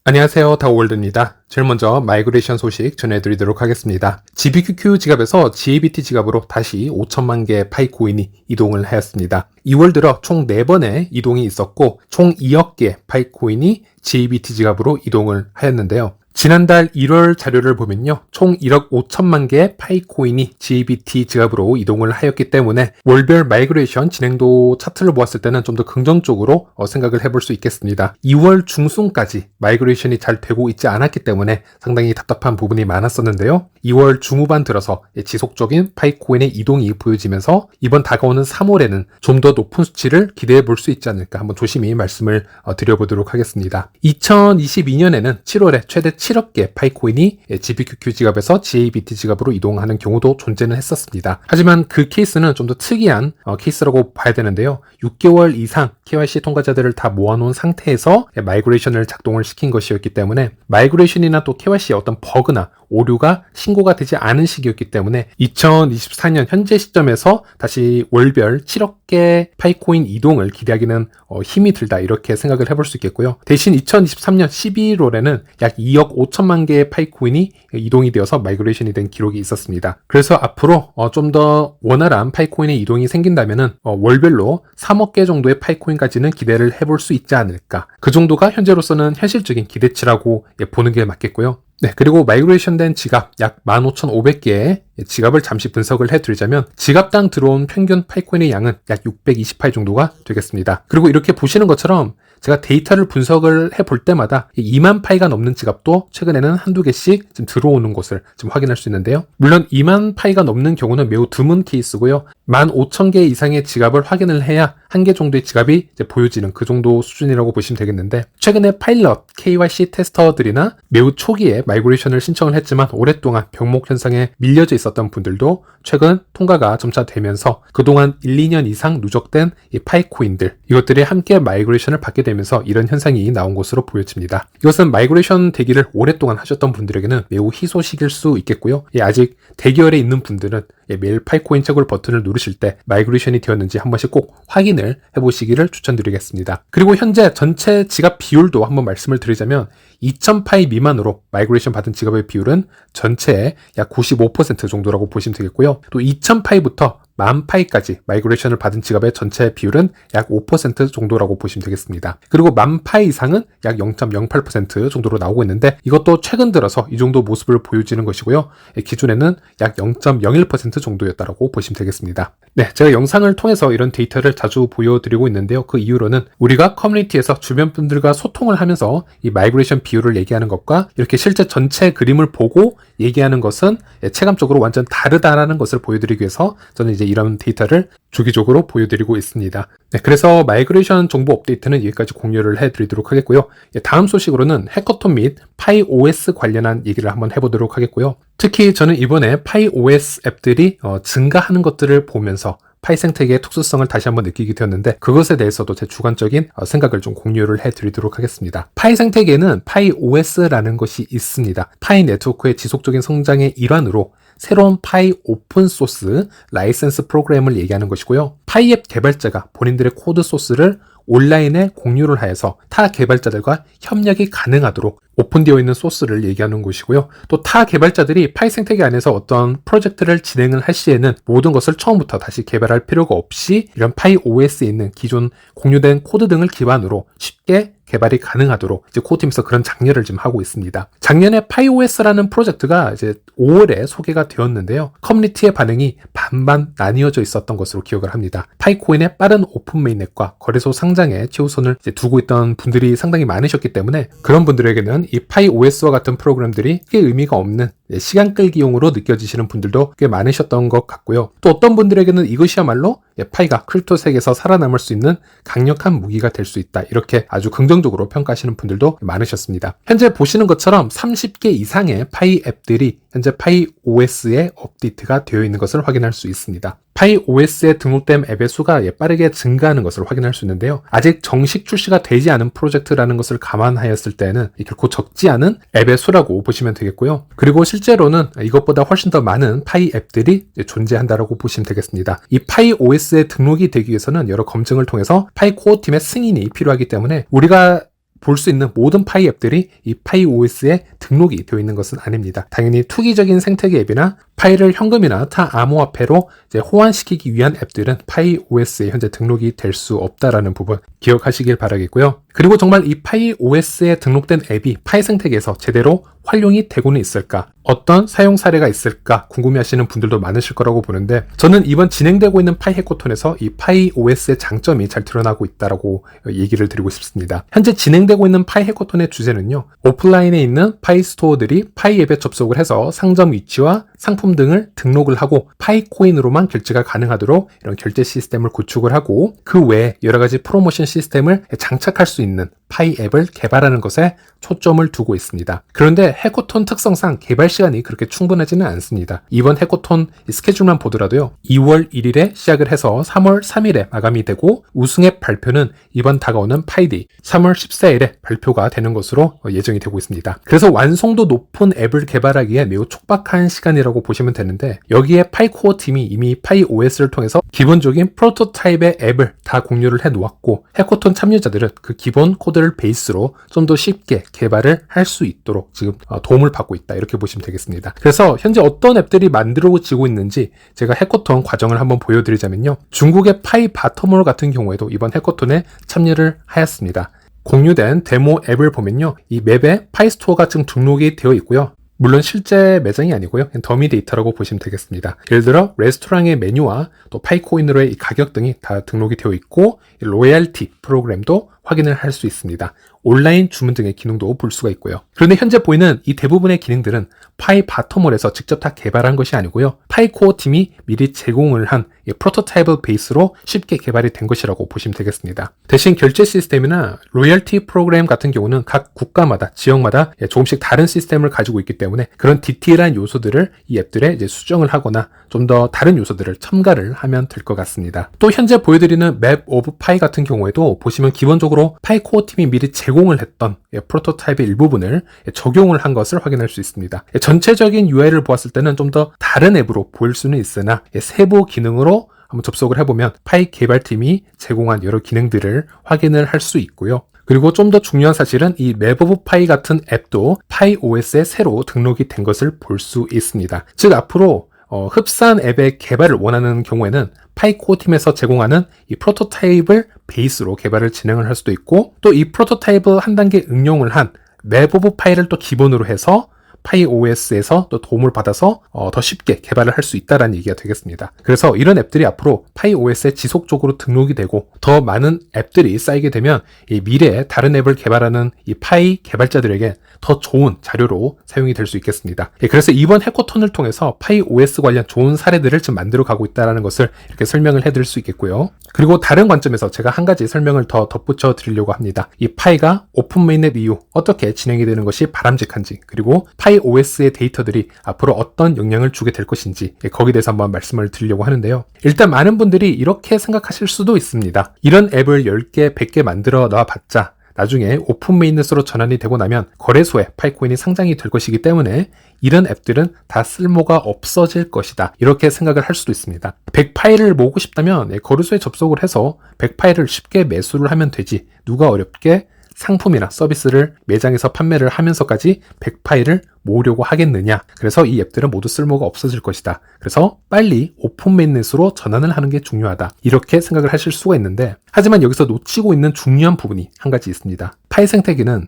안녕하세요, 다오월드입니다. 제일 먼저 마이그레이션 소식 전해드리도록 하겠습니다. GBQQ 지갑에서 GABT 지갑으로 다시 5천만 개의 파이코인이 이동을 하였습니다. 2월 들어 총 4번의 이동이 있었고 총 2억 개의 파이코인이 GABT 지갑으로 이동을 하였는데요. 지난달 1월 자료를 보면요. 총 1억 5천만 개의 파이코인이 GABT 지갑으로 이동을 하였기 때문에 월별 마이그레이션 진행도 차트를 보았을 때는 좀 더 긍정적으로 생각을 해볼 수 있겠습니다. 2월 중순까지 마이그레이션이 잘 되고 있지 않았기 때문에 상당히 답답한 부분이 많았었는데요. 2월 중후반 들어서 지속적인 파이코인의 이동이 보여지면서 이번 다가오는 3월에는 좀 더 높은 수치를 기대해 볼 수 있지 않을까 한번 조심히 말씀을 드려보도록 하겠습니다. 2022년에는 7월에 최대 7억 개 파이코인이 GBQQ 지갑에서 GABT 지갑으로 이동하는 경우도 존재는 했었습니다. 하지만 그 케이스는 좀 더 특이한 케이스라고 봐야 되는데요. 6개월 이상 KYC 통과자들을 다 모아놓은 상태에서 마이그레이션을 작동을 시킨 것이었기 때문에 마이그레이션이나 또 KYC의 어떤 버그나 오류가 신고가 되지 않은 시기였기 때문에 2024년 현재 시점에서 다시 월별 7억 개 파이코인 이동을 기대하기는 힘이 들다 이렇게 생각을 해볼 수 있겠고요. 대신 2023년 12월에는 약 2억 5천만 개의 파이코인이 이동이 되어서 마이그레이션이 된 기록이 있었습니다. 그래서 앞으로 좀 더 원활한 파이코인의 이동이 생긴다면은 월별로 3억 개 정도의 파이코인까지는 기대를 해볼 수 있지 않을까. 그 정도가 현재로서는 현실적인 기대치라고 보는 게 맞겠고요. 네, 그리고 마이그레이션 된 지갑 약 15,500개의 지갑을 잠시 분석을 해드리자면 지갑당 들어온 평균 파이코인의 양은 약 628 정도가 되겠습니다. 그리고 이렇게 보시는 것처럼 제가 데이터를 분석을 해볼 때마다 2만 파이가 넘는 지갑도 최근에는 한두 개씩 좀 들어오는 것을 좀 확인할 수 있는데요. 물론 2만 파이가 넘는 경우는 매우 드문 케이스고요. 15,000개 이상의 지갑을 확인을 해야 한 개 정도의 지갑이 이제 보여지는 그 정도 수준이라고 보시면 되겠는데 최근에 파일럿 KYC 테스터들이나 매우 초기에 마이그레이션을 신청을 했지만 오랫동안 병목 현상에 밀려져 있었던 분들도 최근 통과가 점차 되면서 그동안 1, 2년 이상 누적된 이 파이코인들 이것들이 함께 마이그레이션을 받게 되면서 이런 현상이 나온 것으로 보여집니다. 이것은 마이그레이션 대기를 오랫동안 하셨던 분들에게는 매우 희소식일 수 있겠고요. 아직 대기열에 있는 분들은 매일 파이코인 채굴 버튼을 누르실 때 마이그레이션이 되었는지 한 번씩 꼭 확인을 해보시기를 추천드리겠습니다. 그리고 현재 전체 지갑 비율도 한번 말씀을 드리자면 2000파이 미만으로 마이그레이션 받은 지갑의 비율은 전체의 약 95% 정도라고 보시면 되겠고요. 또 2000파이부터 10,000파이까지 마이그레이션을 받은 지갑의 전체 비율은 약 5% 정도라고 보시면 되겠습니다. 그리고 10,000파이 이상은 약 0.08% 정도로 나오고 있는데 이것도 최근 들어서 이 정도 모습을 보여지는 것이고요. 기존에는 약 0.01% 정도였다고 보시면 되겠습니다. 네, 제가 영상을 통해서 이런 데이터를 자주 보여드리고 있는데요. 그 이유로는 우리가 커뮤니티에서 주변 분들과 소통을 하면서 이 마이그레이션 비율을 얘기하는 것과 이렇게 실제 전체 그림을 보고 얘기하는 것은 체감적으로 완전 다르다라는 것을 보여드리기 위해서 저는 이제 이런 데이터를 주기적으로 보여드리고 있습니다. 네, 그래서 마이그레이션 정보 업데이트는 여기까지 공유를 해드리도록 하겠고요. 다음 소식으로는 해커톤 및 파이OS 관련한 얘기를 한번 해보도록 하겠고요. 특히 저는 이번에 파이OS 앱들이 증가하는 것들을 보면서 파이 생태계의 특수성을 다시 한번 느끼게 되었는데 그것에 대해서도 제 주관적인 생각을 좀 공유를 해드리도록 하겠습니다. 파이 생태계에는 파이OS라는 것이 있습니다. 파이 네트워크의 지속적인 성장의 일환으로 새로운 파이 오픈소스 라이센스 프로그램을 얘기하는 것이고요. 파이 앱 개발자가 본인들의 코드 소스를 온라인에 공유를 하여서 타 개발자들과 협력이 가능하도록 오픈되어 있는 소스를 얘기하는 것이고요. 또 타 개발자들이 파이 생태계 안에서 어떤 프로젝트를 진행을 할 시에는 모든 것을 처음부터 다시 개발할 필요가 없이 이런 파이 OS에 있는 기존 공유된 코드 등을 기반으로 쉽게 개발이 가능하도록 이제 코어팀에서 그런 장려를 지금 하고 있습니다. 작년에 파이OS라는 프로젝트가 이제 5월에 소개가 되었는데요. 커뮤니티의 반응이 반반 나뉘어져 있었던 것으로 기억을 합니다. 파이코인의 빠른 오픈 메인넷과 거래소 상장에 최우선을 이제 두고 있던 분들이 상당히 많으셨기 때문에 그런 분들에게는 이 파이OS와 같은 프로그램들이 꽤 의미가 없는 시간 끌기용으로 느껴지시는 분들도 꽤 많으셨던 것 같고요. 또 어떤 분들에게는 이것이야말로 파이가 크립토 세계에서 살아남을 수 있는 강력한 무기가 될 수 있다. 이렇게 아주 긍정적으로 평가하시는 분들도 많으셨습니다. 현재 보시는 것처럼 30개 이상의 파이 앱들이 현재 파이 OS에 업데이트가 되어 있는 것을 확인할 수 있습니다. 파이 OS에 등록된 앱의 수가 빠르게 증가하는 것을 확인할 수 있는데요. 아직 정식 출시가 되지 않은 프로젝트라는 것을 감안하였을 때는 결코 적지 않은 앱의 수라고 보시면 되겠고요. 그리고 실제로는 이것보다 훨씬 더 많은 파이 앱들이 존재한다고 보시면 되겠습니다. 이 파이 OS에 등록이 되기 위해서는 여러 검증을 통해서 파이 코어 팀의 승인이 필요하기 때문에 우리가 볼 수 있는 모든 파이 앱들이 이 파이 OS에 등록이 되어 있는 것은 아닙니다. 당연히 투기적인 생태계 앱이나 파일을 현금이나 타 암호화폐로 이제 호환시키기 위한 앱들은 파이 OS에 현재 등록이 될 수 없다라는 부분 기억하시길 바라겠고요. 그리고 정말 이 파이 OS에 등록된 앱이 파이 생태계에서 제대로 활용이 되고는 있을까? 어떤 사용 사례가 있을까? 궁금해하시는 분들도 많으실 거라고 보는데 저는 이번 진행되고 있는 파이 해코톤에서 이 파이 OS의 장점이 잘 드러나고 있다라고 얘기를 드리고 싶습니다. 현재 진행되고 있는 파이 해코톤의 주제는요. 오프라인에 있는 파이 스토어들이 파이 앱에 접속을 해서 상점 위치와 상품 등을 등록을 하고 파이 코인으로만 결제가 가능하도록 이런 결제 시스템을 구축을 하고 그 외에 여러 가지 프로모션 시스템을 장착할 수 있는 파이 앱을 개발하는 것에 초점을 두고 있습니다. 그런데 해코톤 특성상 개발 시간이 그렇게 충분하지는 않습니다. 이번 해코톤 스케줄만 보더라도요. 2월 1일에 시작을 해서 3월 3일에 마감이 되고 우승앱 발표는 이번 다가오는 파이데이 3월 14일에 발표가 되는 것으로 예정이 되고 있습니다. 그래서 완성도 높은 앱을 개발하기에 매우 촉박한 시간이라고 보시면 되는데 여기에 파이코어 팀이 이미 파이 OS를 통해서 기본적인 프로토타입의 앱을 다 공유를 해 놓았고 해코톤 참여자들은 그 기본 코드를 베이스로 좀 더 쉽게 개발을 할 수 있도록 지금 도움을 받고 있다 이렇게 보시면 되겠습니다. 그래서 현재 어떤 앱들이 만들어지고 있는지 제가 해코톤 과정을 한번 보여드리자면요. 중국의 파이 바터몰 같은 경우에도 이번 해코톤에 참여를 하였습니다. 공유된 데모 앱을 보면요. 이 맵에 파이 스토어가 지금 등록이 되어 있고요. 물론 실제 매장이 아니고요. 더미 데이터라고 보시면 되겠습니다. 예를 들어 레스토랑의 메뉴와 또 파이코인으로의 가격 등이 다 등록이 되어 있고 로얄티 프로그램도 확인을 할 수 있습니다. 온라인 주문 등의 기능도 볼 수가 있고요. 그런데 현재 보이는 이 대부분의 기능들은 파이 바텀몰에서 직접 다 개발한 것이 아니고요. 파이코어 팀이 미리 제공을 한 프로토타입을 베이스로 쉽게 개발이 된 것이라고 보시면 되겠습니다. 대신 결제 시스템이나 로열티 프로그램 같은 경우는 각 국가마다 지역마다 조금씩 다른 시스템을 가지고 있기 때문에 그런 디테일한 요소들을 이 앱들에 이제 수정을 하거나 좀 더 다른 요소들을 첨가를 하면 될 것 같습니다. 또 현재 보여드리는 맵 오브 파이 같은 경우에도 보시면 기본적으로 파이코어 팀이 미리 제공을 했던 프로토타입의 일부분을 적용을 한 것을 확인할 수 있습니다. 전체적인 UI를 보았을 때는 좀 더 다른 앱으로 보일 수는 있으나 세부 기능으로 한번 접속을 해보면 파이 개발팀이 제공한 여러 기능들을 확인을 할 수 있고요. 그리고 좀 더 중요한 사실은 이 맵 오브 파이 같은 앱도 파이 OS에 새로 등록이 된 것을 볼 수 있습니다. 즉 앞으로 흡사한 앱의 개발을 원하는 경우에는 파이코어 팀에서 제공하는 이 프로토타입을 베이스로 개발을 진행을 할 수도 있고 또 이 프로토타입을 한 단계 응용을 한 맵 오브 파이를 또 기본으로 해서 파이 OS에서 또 도움을 받아서 더 쉽게 개발을 할 수 있다는 얘기가 되겠습니다. 그래서 이런 앱들이 앞으로 파이 OS에 지속적으로 등록이 되고 더 많은 앱들이 쌓이게 되면 이 미래에 다른 앱을 개발하는 이 파이 개발자들에게 더 좋은 자료로 사용이 될 수 있겠습니다. 그래서 이번 해코톤을 통해서 파이 OS 관련 좋은 사례들을 지금 만들어 가고 있다는 것을 이렇게 설명을 해드릴 수 있겠고요. 그리고 다른 관점에서 제가 한 가지 설명을 더 덧붙여 드리려고 합니다. 이 파이가 오픈 메인넷 이후 어떻게 진행이 되는 것이 바람직한지 그리고 파이 OS의 데이터들이 앞으로 어떤 영향을 주게 될 것인지 거기에 대해서 한번 말씀을 드리려고 하는데요. 일단 많은 분들이 이렇게 생각하실 수도 있습니다. 이런 앱을 10개, 100개 만들어 놔봤자 나중에 오픈 메인넷으로 전환이 되고 나면 거래소에 파이코인이 상장이 될 것이기 때문에 이런 앱들은 다 쓸모가 없어질 것이다. 이렇게 생각을 할 수도 있습니다. 100파일을 모으고 싶다면 거래소에 접속을 해서 100파일을 쉽게 매수를 하면 되지 누가 어렵게 상품이나 서비스를 매장에서 판매를 하면서까지 100파일을 모으려고 하겠느냐. 그래서 이 앱들은 모두 쓸모가 없어질 것이다. 그래서 빨리 오픈 메인넷으로 전환을 하는 게 중요하다. 이렇게 생각을 하실 수가 있는데 하지만 여기서 놓치고 있는 중요한 부분이 한 가지 있습니다. 파이 생태계는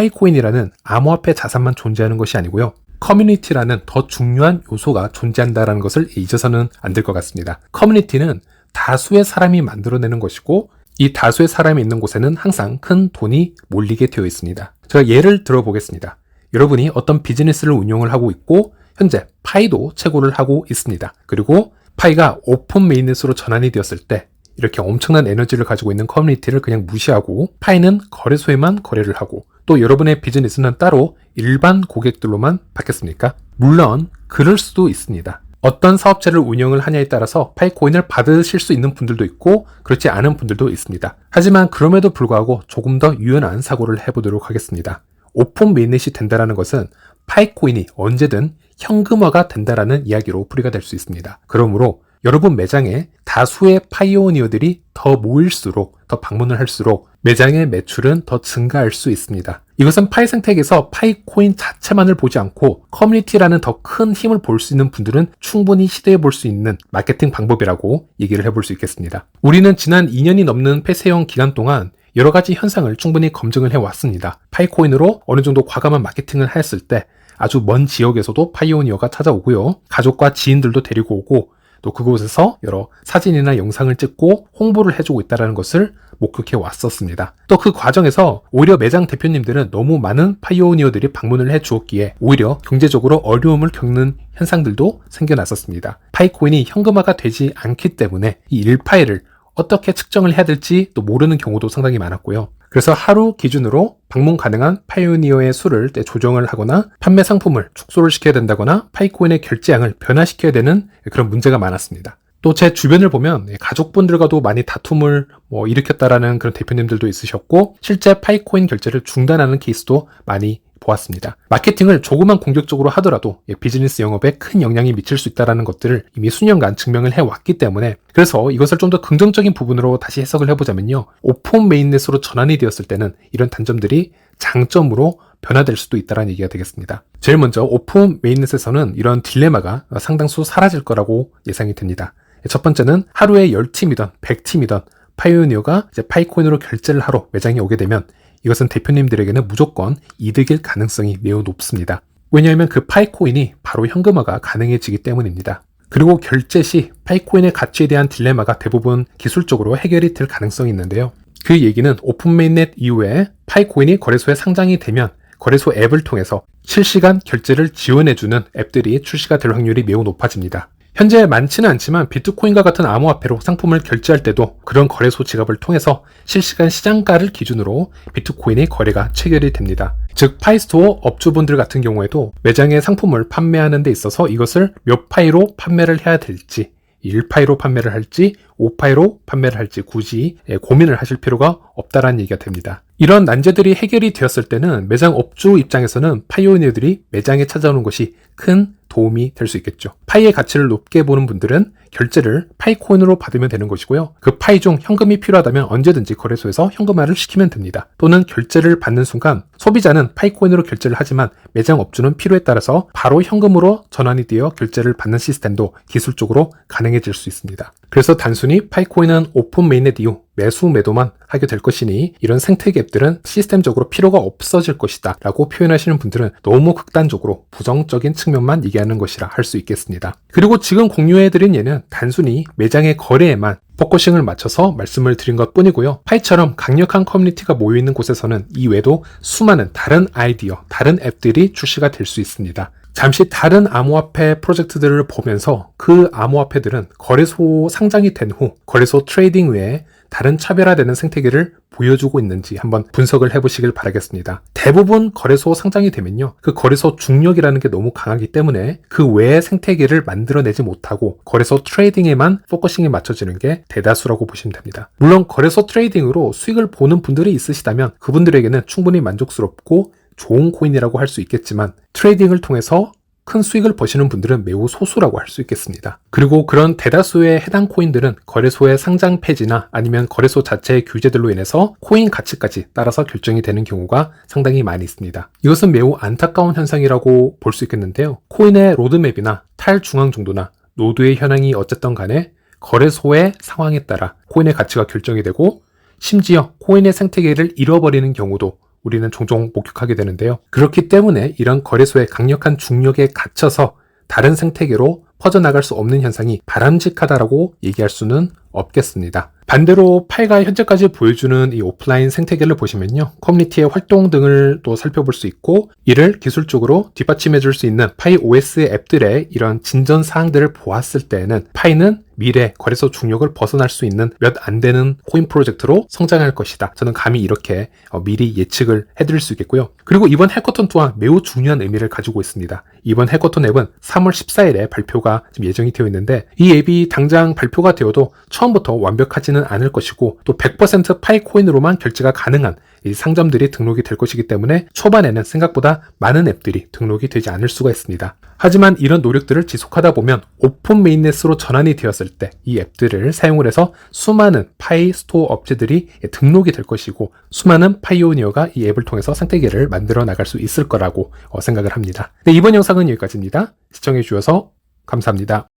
파이코인이라는 암호화폐 자산만 존재하는 것이 아니고요. 커뮤니티라는 더 중요한 요소가 존재한다는 것을 잊어서는 안 될 것 같습니다. 커뮤니티는 다수의 사람이 만들어내는 것이고 이 다수의 사람이 있는 곳에는 항상 큰 돈이 몰리게 되어 있습니다. 제가 예를 들어 보겠습니다. 여러분이 어떤 비즈니스를 운영을 하고 있고 현재 파이도 채굴을 하고 있습니다. 그리고 파이가 오픈 메인넷으로 전환이 되었을 때 이렇게 엄청난 에너지를 가지고 있는 커뮤니티를 그냥 무시하고 파이는 거래소에만 거래를 하고 또 여러분의 비즈니스는 따로 일반 고객들로만 받겠습니까? 물론 그럴 수도 있습니다. 어떤 사업체를 운영을 하냐에 따라서 파이코인을 받으실 수 있는 분들도 있고 그렇지 않은 분들도 있습니다. 하지만 그럼에도 불구하고 조금 더 유연한 사고를 해보도록 하겠습니다. 오픈 메인넷이 된다는 것은 파이코인이 언제든 현금화가 된다는 이야기로 풀이가 될 수 있습니다. 그러므로 여러분 매장에 다수의 파이오니어들이 더 모일수록, 더 방문을 할수록 매장의 매출은 더 증가할 수 있습니다. 이것은 파이 생태계에서 파이 코인 자체만을 보지 않고 커뮤니티라는 더 큰 힘을 볼 수 있는 분들은 충분히 시도해 볼 수 있는 마케팅 방법이라고 얘기를 해볼 수 있겠습니다. 우리는 지난 2년이 넘는 폐쇄형 기간 동안 여러 가지 현상을 충분히 검증을 해왔습니다. 파이코인으로 어느 정도 과감한 마케팅을 했을 때 아주 먼 지역에서도 파이오니어가 찾아오고요. 가족과 지인들도 데리고 오고 또 그곳에서 여러 사진이나 영상을 찍고 홍보를 해주고 있다는 것을 목격해 왔었습니다. 또 그 과정에서 오히려 매장 대표님들은 너무 많은 파이오니어들이 방문을 해 주었기에 오히려 경제적으로 어려움을 겪는 현상들도 생겨났었습니다. 파이코인이 현금화가 되지 않기 때문에 이 1파이를 어떻게 측정을 해야 될지 또 모르는 경우도 상당히 많았고요. 그래서 하루 기준으로 방문 가능한 파이오니어의 수를 조정을 하거나 판매 상품을 축소를 시켜야 된다거나 파이코인의 결제량을 변화시켜야 되는 그런 문제가 많았습니다. 또 제 주변을 보면 가족분들과도 많이 다툼을 일으켰다라는 그런 대표님들도 있으셨고 실제 파이코인 결제를 중단하는 케이스도 많이 보았습니다. 마케팅을 조금만 공격적으로 하더라도 비즈니스 영업에 큰 영향이 미칠 수 있다는 것들을 이미 수년간 증명을 해왔기 때문에 그래서 이것을 좀 더 긍정적인 부분으로 다시 해석을 해보자면요. 오픈 메인넷으로 전환이 되었을 때는 이런 단점들이 장점으로 변화될 수도 있다는 얘기가 되겠습니다. 제일 먼저 오픈 메인넷에서는 이런 딜레마가 상당수 사라질 거라고 예상이 됩니다. 첫 번째는 하루에 10팀이던 100팀이던 파이오니어가 이제 파이코인으로 결제를 하러 매장에 오게 되면 이것은 대표님들에게는 무조건 이득일 가능성이 매우 높습니다. 왜냐하면 그 파이코인이 바로 현금화가 가능해지기 때문입니다. 그리고 결제 시 파이코인의 가치에 대한 딜레마가 대부분 기술적으로 해결이 될 가능성이 있는데요. 그 얘기는 오픈 메인넷 이후에 파이코인이 거래소에 상장이 되면 거래소 앱을 통해서 실시간 결제를 지원해주는 앱들이 출시가 될 확률이 매우 높아집니다. 현재 많지는 않지만 비트코인과 같은 암호화폐로 상품을 결제할 때도 그런 거래소 지갑을 통해서 실시간 시장가를 기준으로 비트코인의 거래가 체결이 됩니다. 즉 파이스토어 업주분들 같은 경우에도 매장에 상품을 판매하는 데 있어서 이것을 몇 파이로 판매를 해야 될지 1파이로 판매를 할지 5파이로 판매를 할지 굳이 고민을 하실 필요가 없다라는 얘기가 됩니다. 이런 난제들이 해결이 되었을 때는 매장 업주 입장에서는 파이오니어들이 매장에 찾아오는 것이 큰 도움이 될 수 있겠죠. 파이의 가치를 높게 보는 분들은 결제를 파이코인으로 받으면 되는 것이고요. 그 파이 중 현금이 필요하다면 언제든지 거래소에서 현금화를 시키면 됩니다. 또는 결제를 받는 순간 소비자는 파이코인으로 결제를 하지만 매장 업주는 필요에 따라서 바로 현금으로 전환이 되어 결제를 받는 시스템도 기술적으로 가능해질 수 있습니다. 그래서 단순히 파이코인은 오픈 메인넷 이후 매수 매도만 하게 될 것이니 이런 생태계 앱들은 시스템적으로 필요가 없어질 것이다 라고 표현하시는 분들은 너무 극단적으로 부정적인 측면만 얘기하는 것이라 할 수 있겠습니다. 그리고 지금 공유해드린 예는 단순히 매장의 거래에만 포커싱을 맞춰서 말씀을 드린 것 뿐이고요. 파이처럼 강력한 커뮤니티가 모여있는 곳에서는 이외에도 수많은 다른 아이디어, 다른 앱들이 출시가 될 수 있습니다. 잠시 다른 암호화폐 프로젝트들을 보면서 그 암호화폐들은 거래소 상장이 된 후 거래소 트레이딩 외에 다른 차별화되는 생태계를 보여주고 있는지 한번 분석을 해보시길 바라겠습니다. 대부분 거래소 상장이 되면요. 그 거래소 중력이라는 게 너무 강하기 때문에 그 외의 생태계를 만들어내지 못하고 거래소 트레이딩에만 포커싱이 맞춰지는 게 대다수라고 보시면 됩니다. 물론 거래소 트레이딩으로 수익을 보는 분들이 있으시다면 그분들에게는 충분히 만족스럽고 좋은 코인이라고 할 수 있겠지만 트레이딩을 통해서 큰 수익을 버시는 분들은 매우 소수라고 할 수 있겠습니다. 그리고 그런 대다수의 해당 코인들은 거래소의 상장 폐지나 아니면 거래소 자체의 규제들로 인해서 코인 가치까지 따라서 결정이 되는 경우가 상당히 많이 있습니다. 이것은 매우 안타까운 현상이라고 볼 수 있겠는데요. 코인의 로드맵이나 탈중앙 정도나 노드의 현황이 어쨌든 간에 거래소의 상황에 따라 코인의 가치가 결정이 되고 심지어 코인의 생태계를 잃어버리는 경우도 우리는 종종 목격하게 되는데요. 그렇기 때문에 이런 거래소의 강력한 중력에 갇혀서 다른 생태계로 퍼져나갈 수 없는 현상이 바람직하다라고 얘기할 수는 없겠습니다. 반대로 파이가 현재까지 보여주는 이 오프라인 생태계를 보시면요. 커뮤니티의 활동 등을 또 살펴볼 수 있고 이를 기술적으로 뒷받침해 줄 수 있는 파이 OS 앱들의 이런 진전 사항들을 보았을 때에는 파이는 미래 거래소 중력을 벗어날 수 있는 몇 안 되는 코인 프로젝트로 성장할 것이다. 저는 감히 이렇게 미리 예측을 해드릴 수 있겠고요. 그리고 이번 해커톤 또한 매우 중요한 의미를 가지고 있습니다. 이번 해커톤 앱은 3월 14일에 발표가 발표가 지금 예정이 되어 있는데 이 앱이 당장 발표가 되어도 처음부터 완벽하지는 않을 것이고 또 100% 파이코인으로만 결제가 가능한 이 상점들이 등록이 될 것이기 때문에 초반에는 생각보다 많은 앱들이 등록이 되지 않을 수가 있습니다. 하지만 이런 노력들을 지속하다 보면 오픈 메인넷으로 전환이 되었을 때 이 앱들을 사용을 해서 수많은 파이 스토어 업체들이 등록이 될 것이고 수많은 파이오니어가 이 앱을 통해서 생태계를 만들어 나갈 수 있을 거라고 생각을 합니다. 네, 이번 영상은 여기까지입니다. 시청해 주셔서 감사합니다.